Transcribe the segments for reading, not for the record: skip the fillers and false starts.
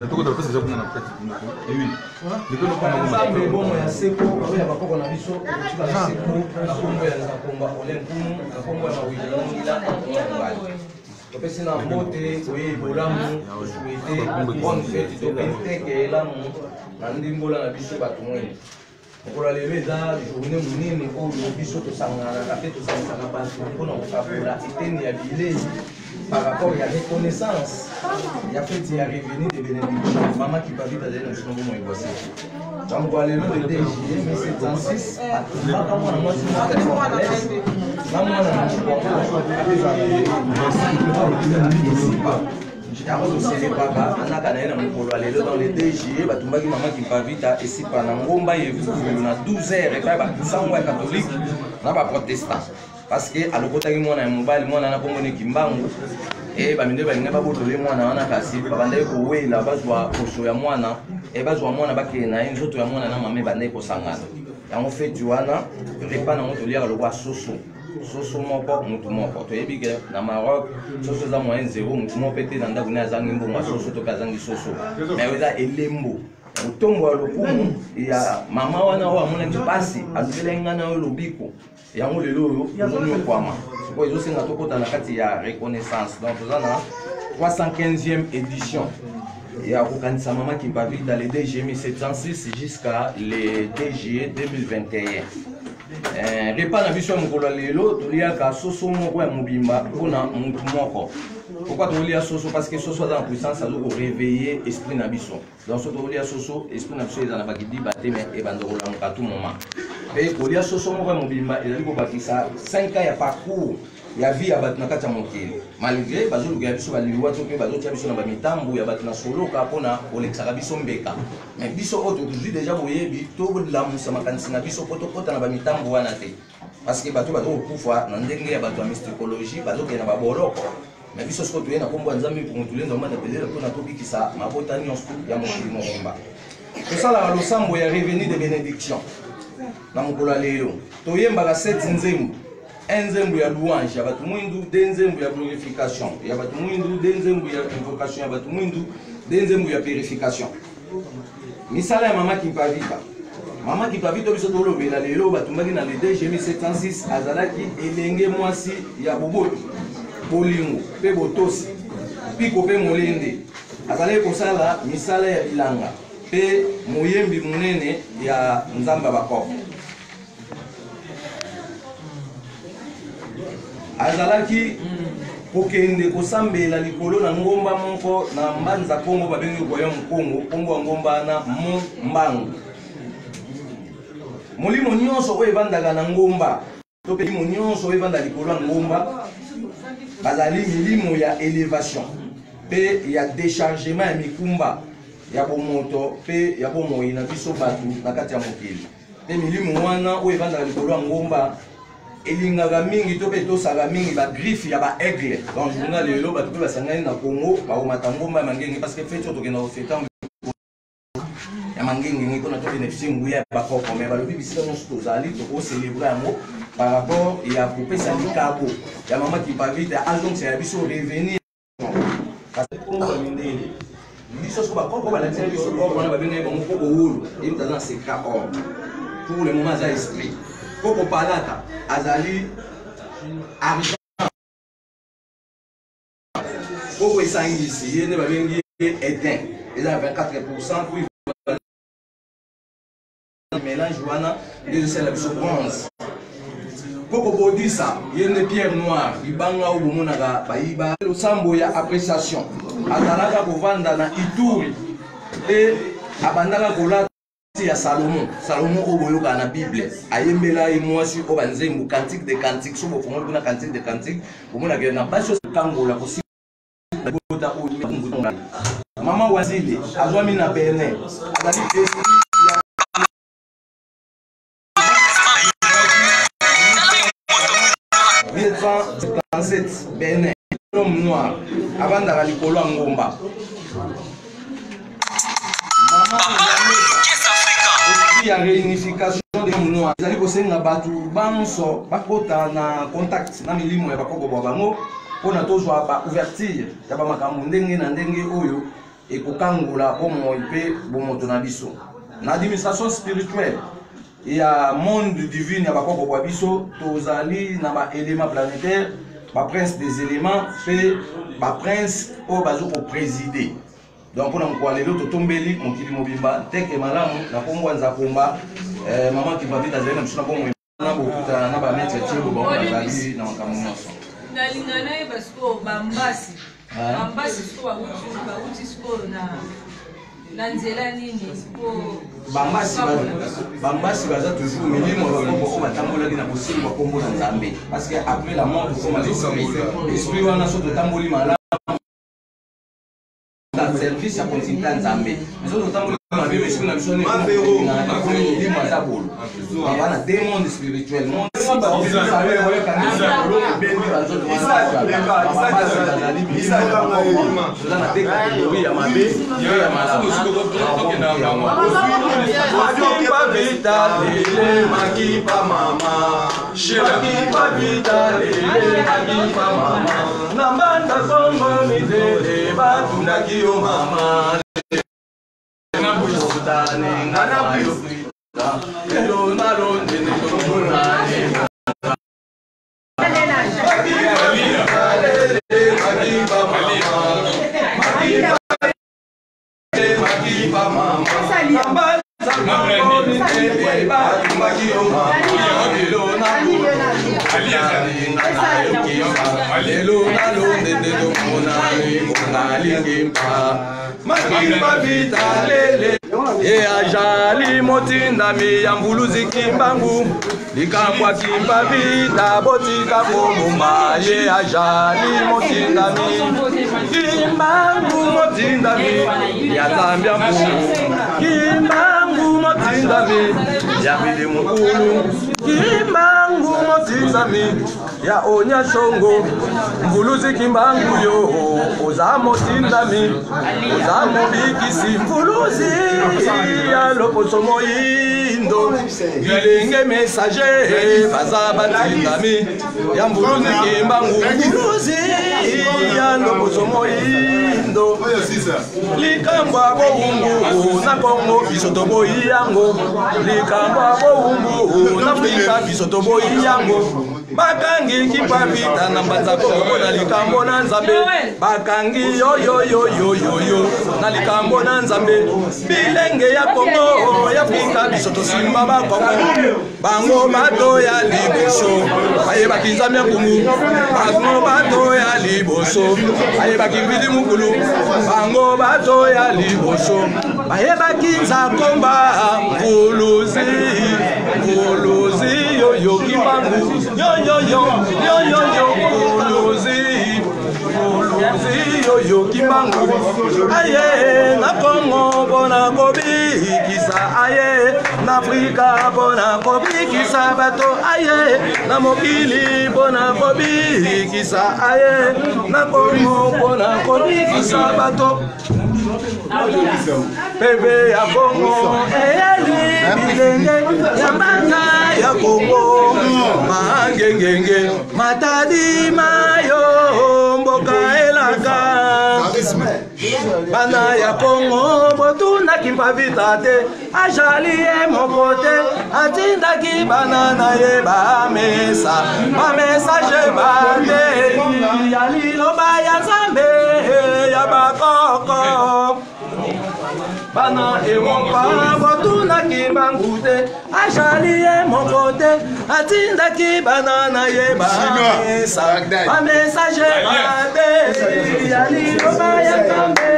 Tuko tunapesa za kuna napata hivi. Ndio kwa bomo ya seko kwa ya bakoko na biso kuchika na seko na kombo ya zakomba olenkumu na kombo ya mawili ila kwa pesa na mbote we bolamu souhaiter bonne fête to benteke la mu na ndimbola na biso batumwe okola leveza journée munene oyo biso to sangana na fête to sangana ba mpona kokabola eteni ya bilei par rapport à la reconnaissance, il y a fait il y a revenu de bénédiction. Maman qui va vite à l'aide de son bon égoissé. Donc on va aller le DG 1706. Dans les DG, maman qui va vite à ici pendant Ngomba et vous on a 12 heures et pas sans moi catholique, on pas protestant. Parce que à l'opposé moi na mobile moi na kombo ne kimbangu et ba minde ba ngaba botole moi na wana kasi ba bande ko wela bazwa koso ya mwana et bazwa mwana bake na nzoto ya mwana na mame bande ko sangana yango fait wana repas na moto liaka lokwa soso soso moko mutu moko to yebike na Maroc soso za moyen zéro mutu moko pete na ndako na zangi mbongo soso to kazangi soso mais weza elembo utombo lokumu ya mama wana wa mona kipasi aluvela ngana yo lobiko yango lelo yo zoni kwama siko izo senga tokota na kati ya reconnaissance donc tozana 315e édition ya kokanisa mama qui va vite dans les DG 1706 jusqu'à les DG 2021 repas na biso mokolo lelo toliaka soso moko ya mobimba pona mutu moko. Pourquoi tu lis soso? Parce que soso dans puissance ça doit réveiller esprit na biso. Donc soso tu lis soso esprit na biso dans la bagidi bateme et bandoro la tout moment. Et tu lis soso moko mobimba et liko bakisa 5 ans ya parcours ya vie ya batna kata mokili. Malgré bazo luga biso baliwa to pe bazo tia biso na ba mitambu ya batna solo ka pona olexaka biso mbeka. Mais biso auto toujours déjà boyebi to la musa makanisi na biso poto kota na ba mitambu wana te. Parce que bato bazo kufa na ndenge ya bato ya mysticologie bazo ke na ba boroko. Mais biso siko tuye na kombo nzambi pour mutulenza mata pelele pona to bikisa mabota nyonso ya mokili mobimba. Tosala losambo ya revenu de bénédiction. Na mokolo lelo toyembaka 7 nzembo. Nzembo ya louange ya batu mwindu, nzembo ya glorification ya batu mwindu, nzembo ya invocation ya batu mwindu, nzembo ya purification. Misala ya mama Kipavita. Mama Kipavita biso tolobela lelo batumbaki na le DG 1706 azalaki elenge mwasi ya boboto. Bolingo, pe botosi, piko pe molende. Azalaki kosala misala ya bilanga, pe moyembi munene ya nzamba bakoko. Azalaki kokende kosambela likolo na ngomba moko na mbanza Kongo babengi koya Kongo, Kongo ya ngomba na mbangu. Molimo nyonso oyo evandaka na ngomba, to pe molimo nyonso oyo evanda likolo ya ngomba. Bazali milimo ya élévation pe ya déchargement ya mikumba ya bomoto pe ya bomoi na biso batu na kati ya mokili pe milimo wana oyo evandaka likolo ya ngomba elingaka mingi to pe tosaka mingi ba griffe ya ba aigle. Donc journal lelo batu pe basangani na Congo baomata ngomba ya mangenge parce que fete tokenda kofeta ya mangenge ngiko na to bénéficier nguya ba koko mais balobi bisika nyonso tozali toko célébrer yango par rapport à kopesa likabo ya mama Kipavita azong c'est biso revenir parce que Congo mindele biso so ba koko ba la tele biso ko wana ba benga ba moko wolo et dans ce cas or pour le moment ça esprit koko palata azali argent koko esangisi yene ba bengi éteint et à 24% pour mélange wana de c'est la biso bronze. Koko bodisa yene pierre noire ibanga obumonaka bayiba losambo ya appréciation azalaka kovanda na Ituri et abandaka kolata ya Salomon oboyoka na Bible ayembela mwasi o banzembo cantique de cantique so bofongo kuna cantique de cantique omona ke na baso kangola kosi bota o mikungu mama wazili azwami na Benin azali 1977 Benin l'homme noir avant d'aller likolo ngomba il y a réunification de l'homme noir ezali kosenga batu banso bakota na contact na milimo ya bakoko bango pona tozwa ba ouverture ya ba makambo ndenge na ndenge oyo et kokangola pour moi bon motonabiso. Dans l'administration spirituelle, il y a un monde divin, il y a un biso, tozali na ba éléments planétaires, ba prince des éléments, fait ba prince au bazo pour présider. Donc on a quoi les autres tombeli mon kili mobimba, tek et malamu na kombo nza komba, maman qui va vite azali na msuna kombo na bokuta na ba mettre tchebo ba bazali na makamunyoso. Na lingana parce que bambasi. Bambasi so ba uti sko na nzela nini ko bambasi baza toujours milimo ko batambola na possible ba kombo na Nzambe parce que après la mort comme l'esprit wana so to tamboli malamu dans service à continuer à Nzambe mais so to tamboli mabe esprit na biso ne ko milimo za bolo bana des mondes spirituels monde E ajali motinda mi yambuluzi kimbangu likambwa kimba vita botika komumba ye ajali motinda mi kimbangu motinda mi ya zambia mpungu kimbangu motinda mi ya bili mukulu kimbangu motinda mi ya onya shongo mbuluzi kimbangu yo oza motinda mi oza mobikisi mbuluzi ya loposo moyindo bilenge messager baza batinda mi ya mbuluzi kimbangu mbuluzi ya loposo moyindo likambwa bowumbu na Kongo biso toboyi yango likambwa bowumbu na Afrika biso toboyi yango bakangi kipavita na mbanza Kongo na likambo na Nzambe bakangi yo na likambo na Nzambe bilenge ya Kongo ya Afrika biso tosimba ba Kongo bango bato ya liboso aye bakinzamya kumu bango bato ya liboso aye bakimvidi mukulu bango bato ya liboso aye bakinza komba mbuluzi yo kimbangu yo yo kimbangu aye na Kongo bona kobikisa aye na Afrika bona kobikisa bato aye na mokili bona kobikisa aye na Kongo bona kobikisa bato Bébé ya Kongo eyeli bilenge ya mbanga ya Kongo mangengenge matadi mayo mboka elaka bana ya Kongo botuna kimpavita te ajali ye moko te atindaki bana na ye bamesa bamesaje bate ya liloba ya Nzambe ya bakoko bana ewompa botuna kimbangu te ajali ye moko te atindaki bana na ye bamesa bamesaje bate ya liloba ya Nzambe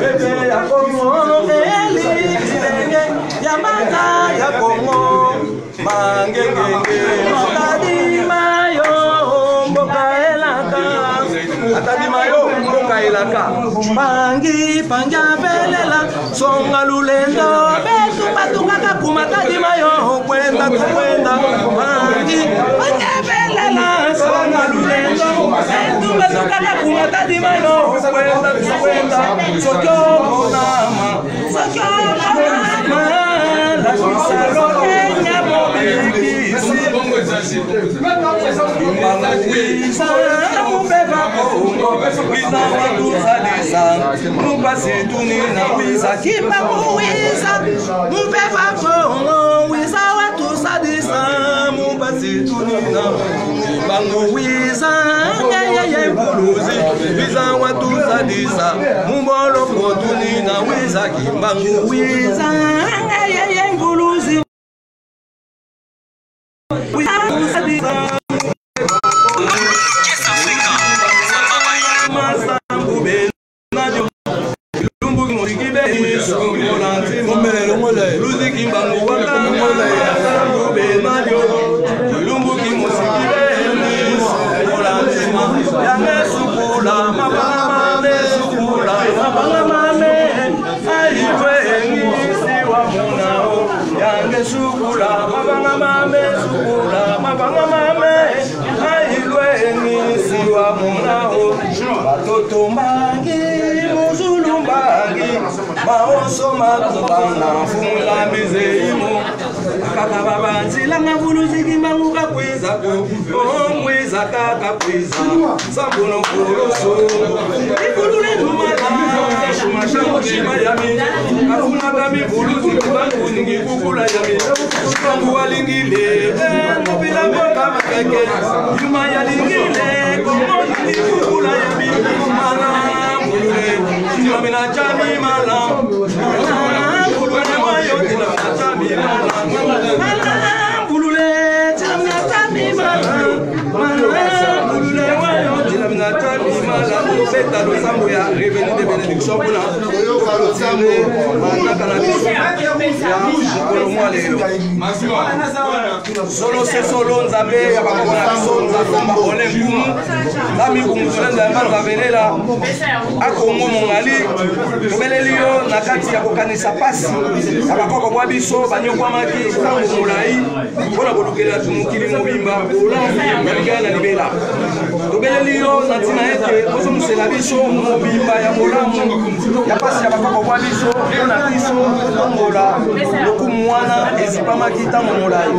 bebe ya Kongo eli ya mata ya Kongo mangengenge matadi mayo mboka elaka atadi mayo mboka elaka pangi panja belela songa lulendo betu batungaka kumatadi mayo kwenda tukwenda pangi panja belela songa lulendo betu batungaka kumatadi mayo kwenda tukwenda sokyo nama la kisalo enya mobikisi Solo se solo nzambe ya bakona biso nzamba ole ngumu nami kumuzolenda mbanza velela akongo mongali tobeleli yo na kati ya kokanisa pasi ya bakoko mwa biso banyokwamaki ntango molai mpona kolukela tumukili mobimba olambi na libela tobeleli yo na ntina ete ozomusela biso mobimba ya molamu ya pasi ya bakoko mwa biso mpona biso kongola lokumu wana ezipamaki ntango molai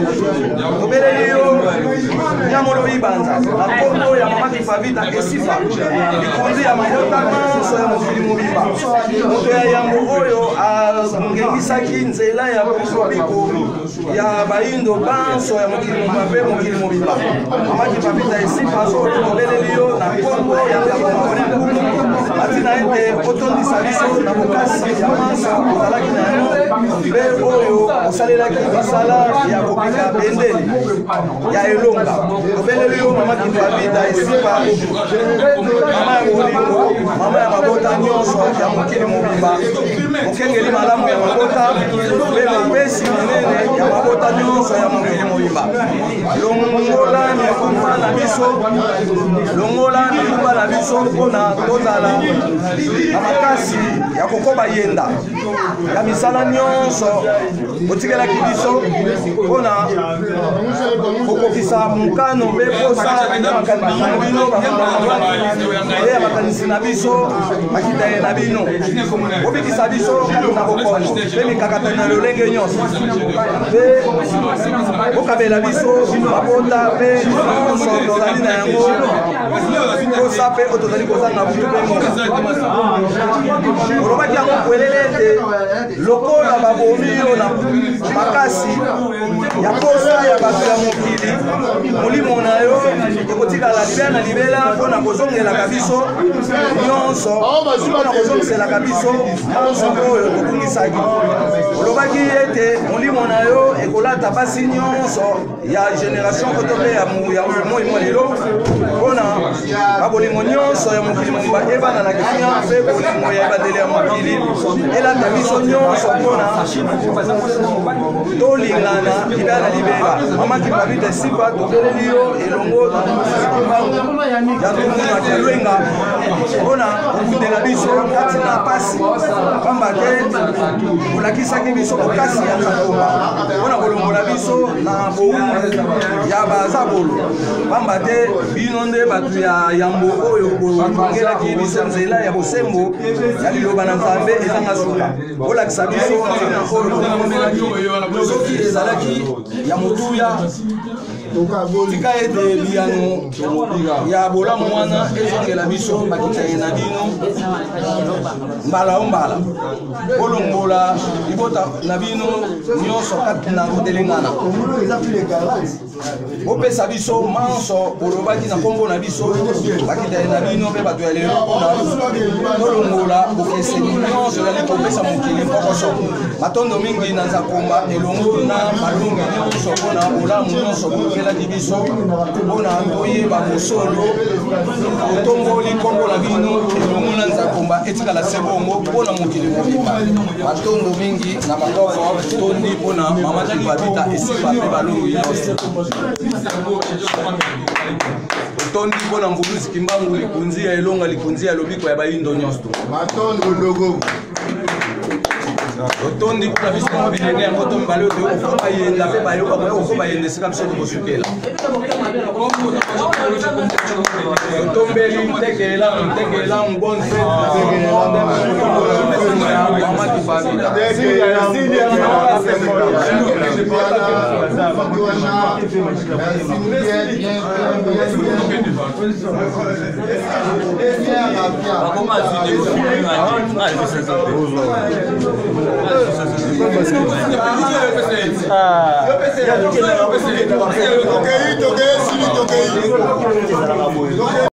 tobeleli yo nyamolo ibanza na kombo ya mama Kipavita esifa likonzi ya mabota nyonso ya mokili mobimba moto ya yambo oyo angengisaki nzela ya biko ya bayindo banso ya mokili mobimba mpe mokili mobimba mama Kipavita esifa solo tobeleli yo na kombo ya nzambe atina ete otondisa biso na bokasi ya manso ozalaki na yango mpe oyo osalelaki misala ya kopika bendele ya elonga tobeleli yo mama Kipavita esifa mama ya molingo mama ya mabota nyonso ya mokili mobimba mokengeli malamu ya mabota mpe mopesi minene ya mabota nyonso ya mokili mobimba longola mikumba na biso longola mikumba na biso mpona tozala na makasi ya kokoba yenda ya misala nyonso otikelaki biso mpona kokokisa mokano mpe posa ya makanisi na bino ya makanisi na biso makita ye na bino obikisa biso na bokono mpe mikakatani na lolenge nyonso mpe okabela biso mabota mpe nyonso tozali na yango posa mpe oyo tozali kozanga butu mpe olobaki yango kwelele ete lokola babomi yo na makasi ya posa ya bato ya mokili molimo na yo ekotikala libela na libela mpona kozongelaka biso nyonso mpona kozongiselaka biso nyonso oyo tobungisaki olobaki ete molimo na yo ekolata pasi nyonso ya génération koto mpe ya moi mwa lelo mpona babolimo nyonso ya mokili mobimba ebana na kinya mpe bolimo ya ebandeli ya mokili elata biso nyonso mpona tolingana libela na libela mama Kipavita esifa tobeleli yo elongo ya tomuna kelwenga mpona kokundela biso kati na pasi pamba te olakisaki biso bokasi ya nzalomba mpona kolongola biso na bowumu ya bazabolo pamba te bino nde bato ya yambo oyo botongelaki biso nzela ya bosembo ya liloba na nzambe ezanga suka olakisa biso ntina oyo soki ezalaki ya motuya tika ete biyano ya bolamu wana ezongela biso bakita ye na bino mbala o mbala bolongola libota na bino nyonso kati na kotelengana bopesa biso manso olobaki na kombo na biso bakita ye na bino mpe bato ya lelo mpona tolongola bokeseni nyonso ezali kopesa mokili mpokoso matondo mingi na nzakomba elongo na malungi nyonso mpona bolamu nyonso boyokelaki biso mpona toyeba mosolo otongoli kombo na bino elongo na nzakomba etikala se bongo mpona mokili mobimba matondo mingi na maboko tondi mpona mama kipabita esipa mpe balongi nyonso otondi mpona mbuluzi kimbangu likunzi ya elonga likunzi ya lobiko ya bayindo nyonso otondi mpona biso mwa bilenge yango to mibale oyo oko bayenda mpe bayoka oko bayenda esika biso tokosukela otombeli tekela bonne fête mama kipabita Toquei,